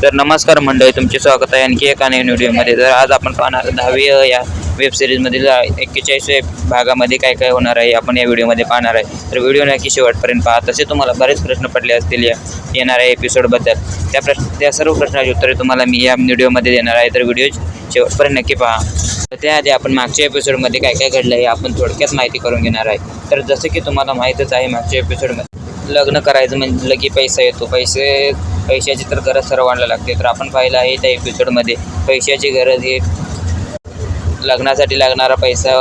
तर नमस्कार मंडळी, तुमचे स्वागत आहे आणखी एका नवीन व्हिडिओमध्ये। तर आज आपण पाहणार 10वी या वेब सिरीजमधील 41व्या भागामध्ये काय काय होणार आहे आपण या व्हिडिओमध्ये पाहणार आहे। तर व्हिडिओ नक्की शेवटपर्यंत पहा। तसे तुम्हाला बरेच प्रश्न पडले असतील या येणाऱ्या एपिसोडबद्दल। त्या सर्व प्रश्नांची उत्तरे तुम्हाला मी या व्हिडिओमध्ये देणार आहे, तर व्हिडिओ शेवटपर्यंत नक्की पहा। तर त्याआधी आपण मागच्या एपिसोडमध्ये काय काय घडलं आहे आपण थोडक्यात माहिती करून घेणार आहे। तर जसं की तुम्हाला माहीतच आहे, मागच्या एपिसोडमध्ये लग्न करायचं म्हटलं की पैसा येतो, पैशाची तर गरज सर्वांना लागते। तर आपण पाहिलं आहे त्या एपिसोडमध्ये पैशाची गरज ही लग्नासाठी लागणारा पैसा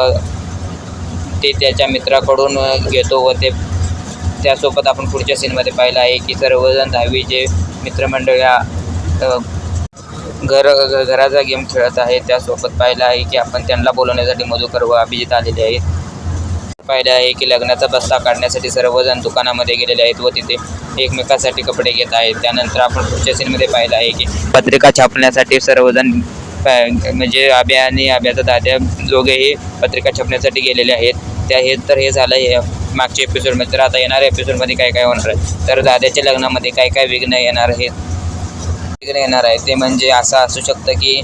ते त्याच्या मित्राकडून घेतो व त्यासोबत आपण पुढच्या सीनमध्ये पाहिलं आहे की सर्वजण 10वीचे मित्रमंडळ या घराचा गेम खेळत आहे। त्यासोबत पाहिलं आहे की आपण त्यांना बोलवण्यासाठी मधुकर व अभिजित आलेले आहेत। पाहिलं आहे की लग्नाचा बस्ता काढण्यासाठी सर्वजण दुकानामध्ये गेलेले आहेत व तिथे एकमेकांसाठी कपडे घेत आहेत। त्यानंतर आपण पुढच्या सीनमध्ये पाहिलं आहे की पत्रिका छापण्यासाठी सर्वजण म्हणजे आब्या आणि आब्याचा दाद्या दोघेही पत्रिका छापण्यासाठी गेलेले आहेत। हे झालं आहे मागच्या एपिसोडमध्ये। तर आता येणाऱ्या एपिसोडमध्ये काय काय होणार आहे, तर दाद्याच्या लग्नामध्ये काय काय विघ्न येणार आहे ते म्हणजे असं असू शकतं की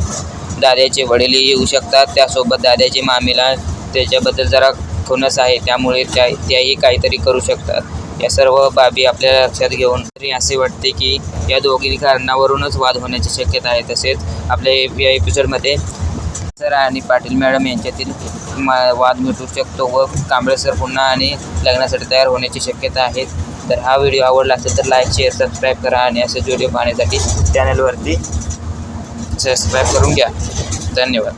दाद्याचे वडीलही येऊ शकतात, त्यासोबत दाद्याची मामीला त्याच्याबद्दल जरा खुन्नस आहे, त्यामुळे त्याही काहीतरी करू शकतात। या सर्व बाबी आपल्याला लक्षात घेऊन तरी असे वाटते की या दोघी कारणावरूनच वाद होण्याची शक्यता आहे। तसेच आपल्या या एपिसोडमध्ये सर आणि पाटील मॅडम यांच्यातील वाद मिटू शकतो व कांबळे सर पुन्हा आणि लग्नासाठी तयार होण्याची शक्यता आहे। तर हा व्हिडिओ आवडला असेल तर लाईक, शेअर, सबस्क्राईब करा आणि असेच व्हिडिओ पाहण्यासाठी चॅनलवरती सबस्क्राईब करून घ्या। धन्यवाद।